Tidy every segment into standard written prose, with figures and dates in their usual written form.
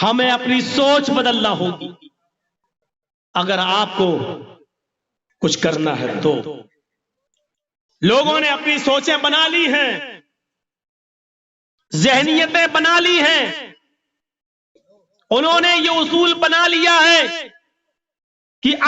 ہمیں اپنی سوچ بدلنا ہوگی اگر آپ کو کچھ کرنا ہے تو۔ لوگوں نے اپنی سوچیں بنا لی ہیں، ذہنیتیں بنا لی ہیں، انہوں نے یہ اصول بنا لیا ہے کہ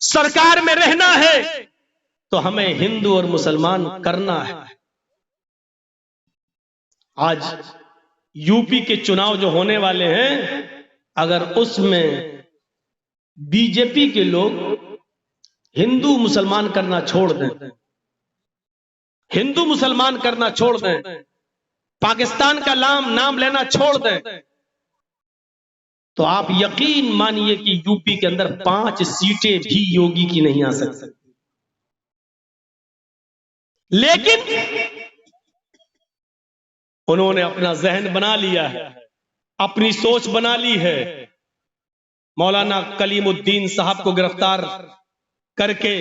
سرکار میں رہنا ہے، تو ہمیں ہندو اور مسلمان کرنا ہے۔ آج یو پی کے چناؤ جو ہونے والے ہیں، اگر اس میں بی جے پی کے لوگ ہندو مسلمان کرنا چھوڑ دیں، ہندو مسلمان کرنا چھوڑ دیں، پاکستان کا نام لینا چھوڑ دیں، تو آپ یقین مانیے کہ یو پی کے اندر 5 سیٹیں بھی یوگی کی نہیں آ سکتی۔ لیکن انہوں نے اپنا ذہن بنا لیا ہے، اپنی سوچ بنا لی ہے۔ مولانا کلیم الدین صاحب کو گرفتار کر کے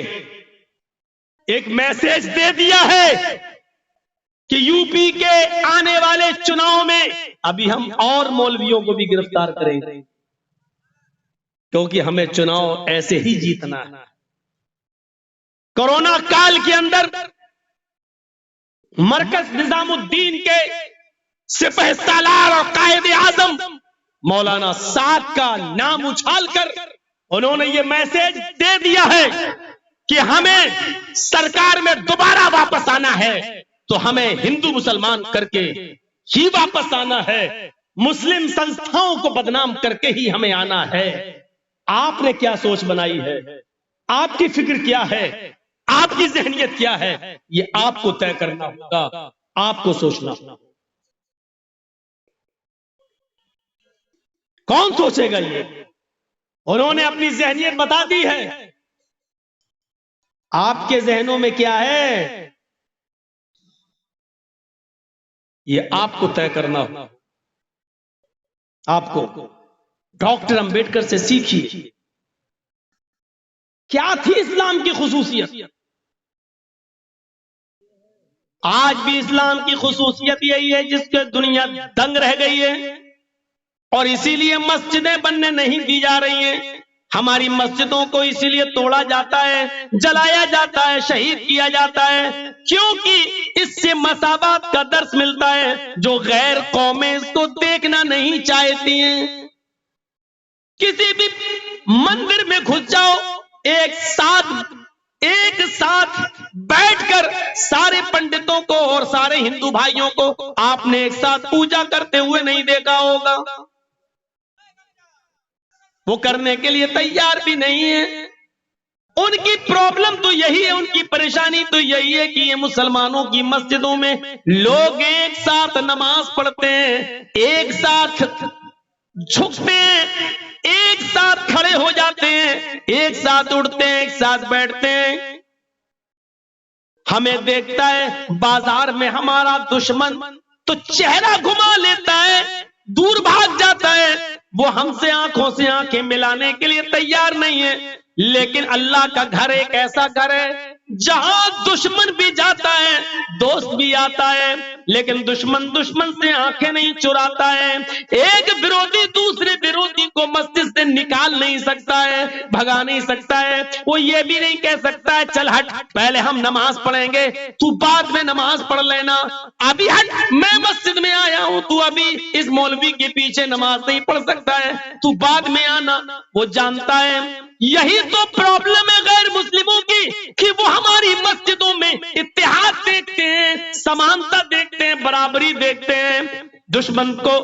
ایک میسج دے دیا ہے کہ یو پی کے آنے والے چناؤ میں ابھی ہم اور مولویوں کو بھی گرفتار کریں گے، کیونکہ ہمیں چناؤ ایسے ہی جیتنا ہے۔ کورونا کال کے اندر مرکز نظام الدین کے سپہ سالار اور قائد اعظم مولانا سعد کا نام اچھال کر انہوں نے یہ میسج دے دیا ہے کہ ہمیں سرکار میں دوبارہ واپس آنا ہے تو ہمیں ہندو مسلمان کر کے ہی واپس آنا ہے، مسلم سنستھاؤں کو بدنام کر کے ہی ہمیں آنا ہے۔ آپ نے کیا سوچ بنائی ہے؟ آپ کی فکر کیا ہے؟ آپ کی ذہنیت کیا ہے؟ یہ آپ کو طے کرنا ہوگا، آپ کو سوچنا ہوگا۔ کون سوچے گا یہ؟ انہوں نے اپنی ذہنیت بتا دی ہے۔ آپ کے ذہنوں میں کیا ہے یہ آپ کو طے کرنا ہوگا۔ آپ کو ڈاکٹر امبیڈکر سے سیکھیے کیا تھی اسلام کی خصوصیت۔ آج بھی اسلام کی خصوصیت یہی ہے جس کے دنیا دنگ رہ گئی ہے، اور اسی لیے مسجدیں بننے نہیں دی جا رہی ہیں۔ ہماری مسجدوں کو اسی لیے توڑا جاتا ہے، جلایا جاتا ہے، شہید کیا جاتا ہے، کیونکہ اس سے مساوات کا درس ملتا ہے جو غیر قومیں اس کو دیکھنا نہیں چاہتی ہیں۔ کسی بھی مندر میں گھس جاؤ، ایک ساتھ بیٹھ کر سارے پنڈتوں کو اور سارے ہندو بھائیوں کو آپ نے ایک ساتھ پوجا کرتے ہوئے نہیں دیکھا ہوگا۔ وہ کرنے کے لیے تیار بھی نہیں ہے۔ ان کی پرابلم تو یہی ہے، ان کی پریشانی تو یہی ہے کہ یہ مسلمانوں کی مسجدوں میں لوگ ایک ساتھ نماز پڑھتے ہیں، ایک ساتھ جھکتے ہیں، ایک ساتھ کھڑے ہو جاتے ہیں، ایک ساتھ اٹھتے ہیں، ایک ساتھ بیٹھتے ہیں۔ ہمیں دیکھتا ہے بازار میں ہمارا دشمن تو چہرہ گھما لیتا ہے، دور بھاگ جاتا ہے، وہ ہم سے آنکھوں سے آنکھیں ملانے کے لیے تیار نہیں ہے۔ لیکن اللہ کا گھر ایک ایسا گھر ہے جہاں دشمن بھی جاتا ہے، دوست بھی آتا ہے، لیکن دشمن سے آنکھیں نہیں چراتا ہے۔ ایک بیروتی دوسرے بیروتی کو مسجد سے نکال نہیں سکتا ہے، بھگا نہیں سکتا ہے۔ وہ یہ بھی نہیں کہہ سکتا ہے چل ہٹ پہلے ہم نماز پڑھیں گے، تو بعد میں نماز پڑھ لینا، ابھی ہٹ میں مسجد میں آیا ہوں، تو ابھی اس مولوی کے پیچھے نماز نہیں پڑھ سکتا ہے، تو بعد میں آنا۔ وہ جانتا ہے یہی تو پرابلم ہے غیر مسلموں کی کہ وہ ہماری مسجدوں میں اتحاد دیکھتے ہیں، سمانتا دیکھتے ہیں، برابری دیکھتے ہیں، دشمن کو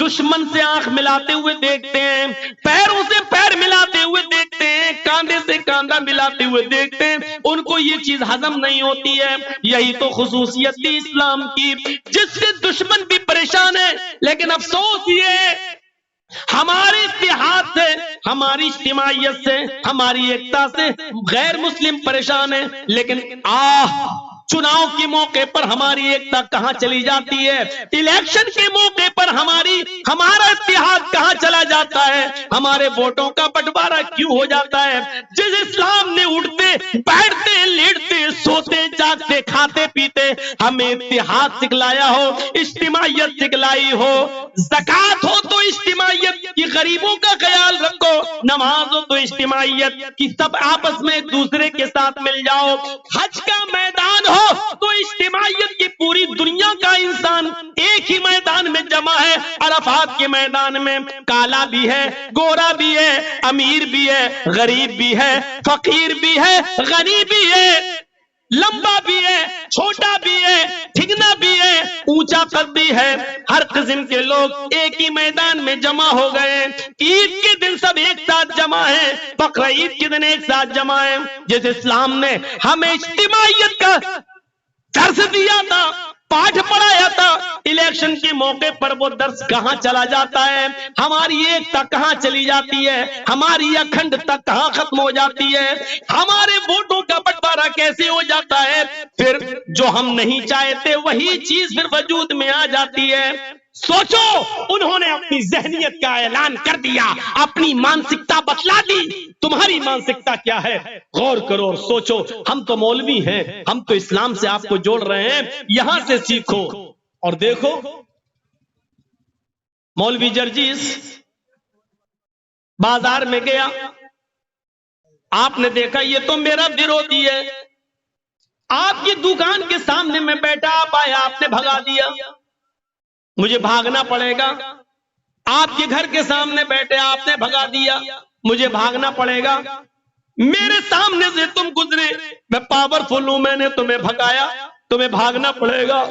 دشمن سے آنکھ ملاتے ہوئے دیکھتے ہیں، پیروں سے پیر ملاتے ہوئے دیکھتے ہیں، کاندھے سے کاندھا ملاتے ہوئے دیکھتے ہیں، ان کو یہ چیز ہضم نہیں ہوتی ہے۔ یہی تو خصوصیت تھی اسلام کی جس سے دشمن بھی پریشان ہے، لیکن افسوس یہ ہے ہمارے اتحاد سے، ہماری اجتماعیت سے، ہماری ایکتا سے غیر مسلم پریشان ہیں، لیکن چناؤ کے موقع پر ہماری ایکتا کہاں چلی جاتی ہے، الیکشن کے موقع پر ہمارا اتحاد کہاں چلا جاتا ہے، ہمارے ووٹوں کا بٹوارا کیوں ہو جاتا ہے۔ جس اسلام نے اٹھتے بیٹھتے لیٹتے سوتے جاگتے کھاتے پیتے ہمیں اتحاد سکھلایا ہو، اجتماعیت سکھلائی ہو، زکات ہو تو اجتماعیت کی، غریبوں کا خیال رکھو، نماز ہو تو اجتماعیت کی، سب آپس میں ایک دوسرے کے ساتھ مل جاؤ، حج کا میدان ہو تو اجتماعیت کی، پوری دنیا کا انسان ایک ہی میدان میں جمع ہے، عرفات کے میدان میں کالا بھی ہے، گورا بھی ہے، امیر بھی ہے، غریب بھی ہے، فقیر بھی ہے، غنی بھی ہے، لمبا بھی ہے، چھوٹا بھی ہے، ٹھگنا بھی ہے، اونچا قد بھی ہے، ہر قسم کے لوگ ایک ہی میدان میں جمع ہو گئے، عید کے دن سب ایک ساتھ جمع ہیں، بقرہ عید کے دن ایک ساتھ جمع ہیں، جس اسلام نے ہمیں اجتماعیت کا درس دیا تھا، پاٹھ پڑھایا تھا، الیکشن کے موقع پر وہ درس کہاں چلا جاتا ہے، ہماری ایکتا کہاں چلی جاتی ہے، ہماری اکھنڈتا کہاں ختم ہو جاتی ہے، ہمارے ووٹوں کا بٹوارا کیسے ہو جاتا ہے، پھر جو ہم نہیں چاہتے وہی چیز پھر وجود میں آ جاتی ہے۔ سوچو، انہوں نے اپنی ذہنیت کا اعلان کر دیا، اپنی مانسکتا بتلا دی، تمہاری مانسکتا کیا ہے؟ غور کرو اور سوچو۔ ہم تو مولوی ہیں، ہم تو اسلام سے آپ کو جوڑ رہے ہیں، یہاں سے سیکھو اور دیکھو۔ مولوی جرجیس بازار میں گیا، آپ نے دیکھا یہ تو میرا ورودھی ہے، آپ کی دکان کے سامنے میں بیٹھا، آپ آئے، آپ نے بھگا دیا، مجھے بھاگنا پڑے گا۔ آپ کے گھر کے سامنے بیٹھے، آپ نے بھگا دیا، مجھے بھاگنا پڑے گا۔ میرے سامنے سے تم گزرے، میں پاورفل ہوں، میں نے تمہیں بھگایا، تمہیں بھاگنا پڑے گا۔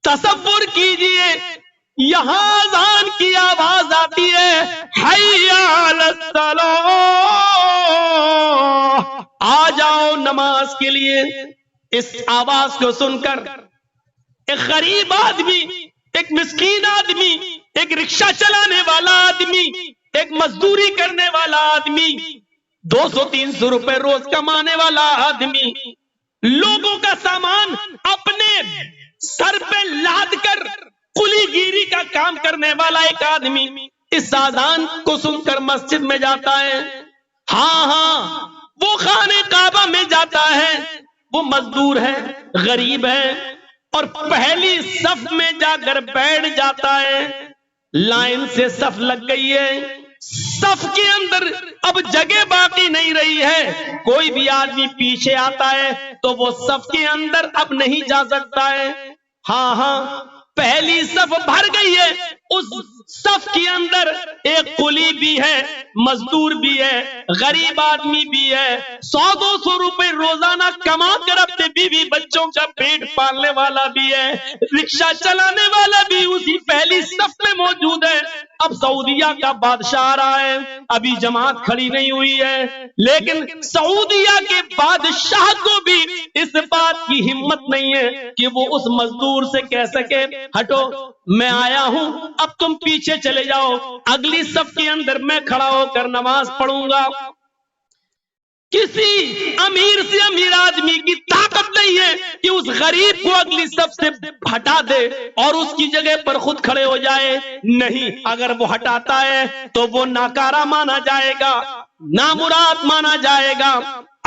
تصور کیجئے، یہاں اذان کی آواز آتی ہے، حی علی الصلاۃ، آ جاؤ نماز کے لیے۔ اس آواز کو سن کر ایک غریب آدمی، ایک مسکین آدمی، ایک رکشہ چلانے والا آدمی، ایک مزدوری کرنے والا آدمی، 200-300 روپے روز کمانے والا آدمی، لوگوں کا سامان اپنے سر پہ لاد کر کلی گیری کا کام کرنے والا ایک آدمی اس اذان کو سن کر مسجد میں جاتا ہے۔ ہاں وہ خانے کعبہ میں جاتا ہے، وہ مزدور ہے، غریب ہے، اور پہلی صف میں جا کر بیٹھ جاتا ہے۔ لائن سے صف لگ گئی ہے، صف کے اندر اب جگہ باقی نہیں رہی ہے، کوئی بھی آدمی پیچھے آتا ہے تو وہ صف کے اندر اب نہیں جا سکتا ہے۔ ہاں پہلی صف بھر گئی ہے، اس صف کے اندر ایک قلی بھی ہے، مزدور بھی ہے، غریب آدمی بھی ہے، 100-200 روپے روزانہ کما کر اپنے بیوی بچوں کا پیٹ پالنے والا بھی ہے، رکشہ چلانے والا بھی اسی پہلی صف میں موجود ہے۔ اب سعودیہ کا بادشاہ آ رہا ہے، ابھی جماعت کھڑی نہیں ہوئی ہے، لیکن سعودیہ کے بادشاہ کو بھی اس بات کی ہمت نہیں ہے کہ وہ اس مزدور سے کہہ سکے ہٹو میں آیا ہوں، اب تم پیچھے چلے جاؤ، اگلی صف کے اندر میں کھڑا ہو کر نماز پڑھوں گا۔ کسی امیر سے امیر آدمی کی طاقت نہیں ہے کہ اس غریب کو اگلی صف سے ہٹا دے اور اس کی جگہ پر خود کھڑے ہو جائے، نہیں، اگر وہ ہٹاتا ہے تو وہ ناکارہ مانا جائے گا، نامراد مانا جائے گا۔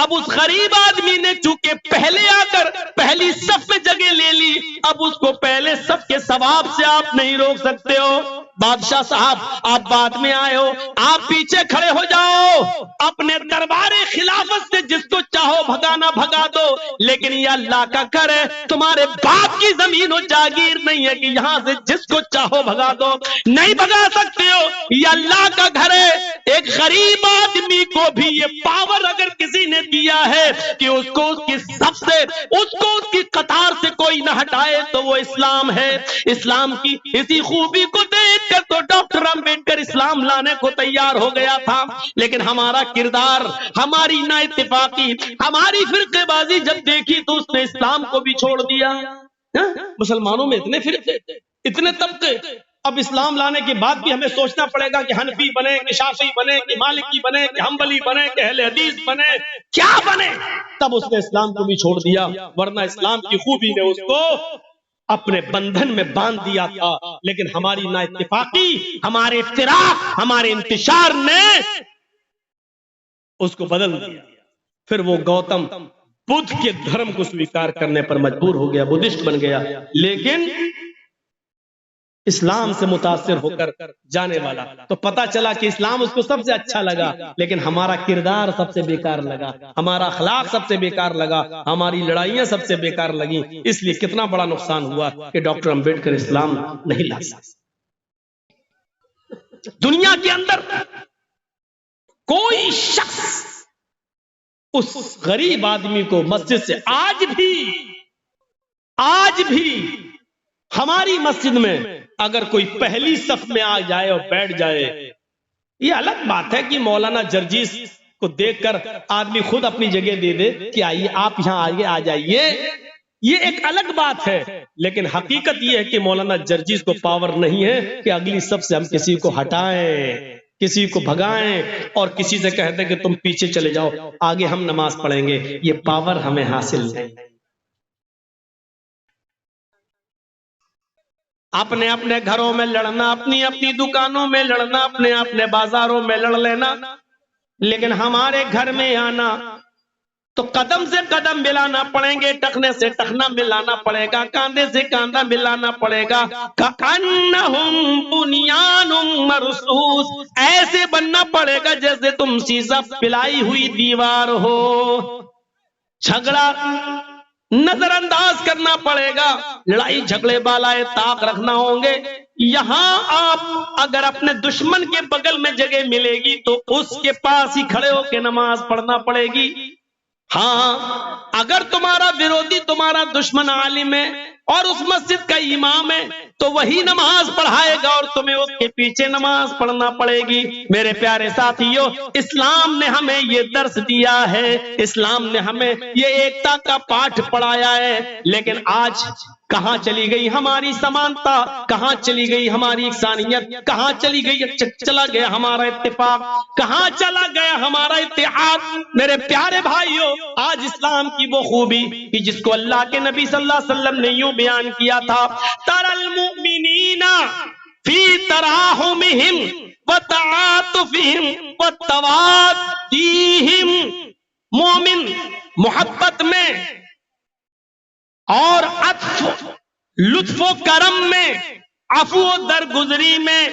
اب اس غریب آدمی نے چونکہ پہلے آ کر پہلی صف میں جگہ لے لی، اب اس کو پہلے صف کے ثواب سے آپ نہیں روک سکتے ہو۔ بادشاہ صاحب آپ بعد میں آئے ہو، آپ پیچھے کھڑے ہو جاؤ، اپنے دربار خلافت سے جس کو چاہو بھگانا بھگا دو، لیکن یہ اللہ کا گھر ہے، تمہارے باپ کی زمین و جاگیر نہیں ہے کہ یہاں سے جس کو چاہو بھگا دو، نہیں بھگا سکتے ہو، یہ اللہ کا گھر ہے۔ ایک غریب آدمی کو بھی یہ پاور اگر کسی نے دیا ہے کہ اس کو اس کی صف سے، اس کو اس کی قطار سے کوئی نہ ہٹائے تو وہ اسلام ہے۔ اسلام کی اسی خوبی کو دیکھ کر تو ڈاکٹر امبیڈکر اسلام لانے کو تیار ہو گیا تھا، لیکن ہمارا کردار، ہماری نا اتفاقی، ہماری فرقے بازی جب دیکھی تو اس نے اسلام کو بھی چھوڑ دیا۔ مسلمانوں میں اتنے فرقے، اتنے طبقے، اب اسلام لانے کے بعد بھی ہمیں سوچنا پڑے گا کہ حنفی بنے کہ شافعی بنے کہ مالکی بنے کہ حنبلی بنے کہ اہل حدیث بنے، کیا بنے؟ تب اس نے اسلام کو بھی چھوڑ دیا، ورنہ اسلام کی خوبی نے اس کو اپنے بندھن میں باندھ دیا تھا، لیکن ہماری نا اتفاقی، ہمارے افتراق، ہمارے انتشار نے اس کو بدل دیا۔ پھر وہ گوتم بدھ کے دھرم کو سویکار کرنے پر مجبور ہو گیا، بدھسٹ بن گیا، لیکن اسلام سے متاثر ہو کر جانے والا، تو پتا چلا کہ اسلام اس کو سب سے اچھا لگا، لیکن ہمارا کردار سب سے بیکار لگا، ہمارا اخلاق سب سے بیکار لگا، ہماری لڑائیاں سب سے بیکار لگیں۔ اس لیے کتنا بڑا نقصان ہوا کہ ڈاکٹر امبیڈکر اسلام نہیں لا سکتے۔ دنیا کے اندر کوئی شخص اس غریب آدمی کو مسجد سے آج بھی ہماری مسجد میں اگر کوئی پہلی صف میں آ جائے اور بیٹھ جائے، یہ الگ بات ہے کہ مولانا جرجیس کو دیکھ کر آدمی خود اپنی جگہ دے دے کہ آئیے آپ یہاں آگے آ جائیے، یہ ایک الگ بات ہے، لیکن حقیقت یہ ہے کہ مولانا جرجیس کو پاور نہیں ہے کہ اگلی صف سے ہم کسی کو ہٹائیں، کسی کو بھگائیں اور کسی سے کہتے ہیں کہ تم پیچھے چلے جاؤ آگے ہم نماز پڑھیں گے، یہ پاور ہمیں حاصل نہیں۔ اپنے اپنے گھروں میں لڑنا، اپنی اپنی دکانوں میں لڑنا، اپنے اپنے بازاروں میں لڑ لینا، لیکن ہمارے گھر میں آنا تو قدم سے قدم ملانا پڑیں گے، ٹخنے سے ٹخنا ملانا پڑے گا، کاندھے سے کاندھا ملانا پڑے گا۔ کأنہم بنیان مرصوص، ایسے بننا پڑے گا جیسے تم سیسا پلائی ہوئی دیوار ہو۔ جھگڑا نظر انداز کرنا پڑے گا، لڑائی جھگڑے بالائے طاق رکھنا ہوں گے۔ یہاں آپ اگر اپنے دشمن کے بغل میں جگہ ملے گی تو اس کے پاس ہی کھڑے ہو کے نماز پڑھنا پڑے گی۔ ہاں اگر تمہارا ورودھی تمہارا دشمن عالم ہے اور اس مسجد کا امام ہے تو وہی نماز پڑھائے گا اور تمہیں اس کے پیچھے نماز پڑھنا پڑے گی۔ میرے پیارے ساتھیو، اسلام نے ہمیں یہ درس دیا ہے، اسلام نے ہمیں یہ ایکتا کا پاٹھ پڑھایا ہے، لیکن آج کہاں چلی گئی ہماری سمانتا، کہاں چلی گئی ہماری انسانیت، کہاں چلی گئی چلا گیا ہمارا اتفاق، کہاں چلا گیا ہمارا اتحاد؟ میرے پیارے بھائیو، آج اسلام کی وہ خوبی کہ جس کو اللہ کے نبی صلی اللہ علیہ وسلم نے یوں بیان کیا تھا، تَرَى الْمُؤْمِنِينَ فِي تَرَاحُمِهِمْ وَتَعَاطُفِهِمْ وَتَوَادِّيهِمْ، مومن محبت میں اور عطف لطف و کرم میں، عفو و درگزری میں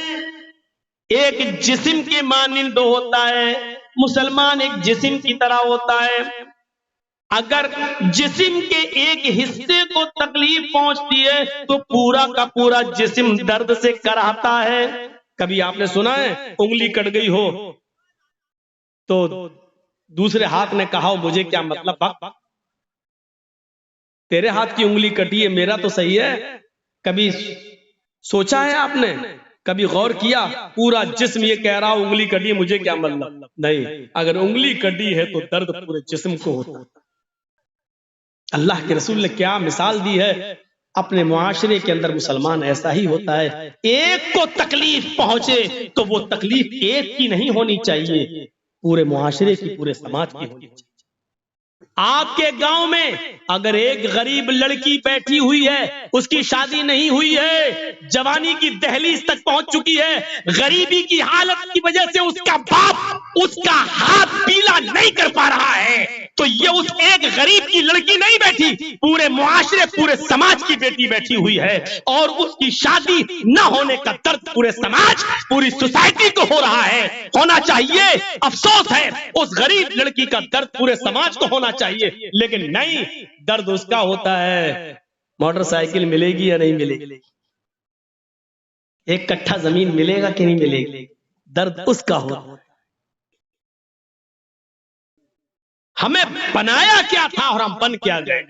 ایک جسم کے مانند ہوتا ہے۔ مسلمان ایک جسم کی طرح ہوتا ہے، اگر جسم کے ایک حصے کو تکلیف پہنچتی ہے تو پورا کا پورا جسم درد سے کراہتا ہے۔ کبھی آپ نے سنا ہے انگلی کٹ گئی ہو تو دوسرے ہاتھ نے کہا ہو مجھے کیا مطلب، تیرے ہاتھ کی انگلی کٹی ہے میرا تو صحیح ہے؟ کبھی سوچا ہے آپ نے؟ کبھی غور کیا؟ پورا جسم یہ کہہ رہا انگلی کٹی ہے مجھے کیا مطلب؟ نہیں، اگر انگلی کٹی ہے تو درد پورے جسم کو ہوتا۔ اللہ کے رسول نے کیا مثال دی ہے، اپنے معاشرے کے اندر مسلمان ایسا ہی ہوتا ہے، ایک کو تکلیف پہنچے تو وہ تکلیف ایک کی نہیں ہونی چاہیے، پورے معاشرے کی، پورے سماج کی ہونی چاہیے۔ آپ کے گاؤں میں اگر ایک غریب لڑکی بیٹھی ہوئی ہے، اس کی شادی نہیں ہوئی ہے، جوانی کی دہلیز تک پہنچ چکی ہے، غریبی کی حالت کی وجہ سے اس کا باپ اس کا ہاتھ پیلا نہیں کر پا رہا ہے، تو یہ اس ایک غریب کی لڑکی نہیں بیٹھی، پورے معاشرے، پورے سماج کی بیٹی بیٹھی ہوئی ہے، اور اس کی شادی نہ ہونے کا درد پورے سماج، پوری سوسائٹی کو ہو رہا ہے۔ ہونا چاہیے، افسوس ہے، اس غریب لڑکی کا درد پورے سماج کو ہونا چاہیے، لیکن نہیں، درد اس کا ہوتا ہے۔ موٹر سائیکل ملے گی یا نہیں ملے گی؟ ایک کٹھا زمین ملے گا کہ نہیں ملے گی؟ درد اس کا ہوتا ہے۔ ہمیں بنایا کیا تھا اور ہم بن کیا گئے؟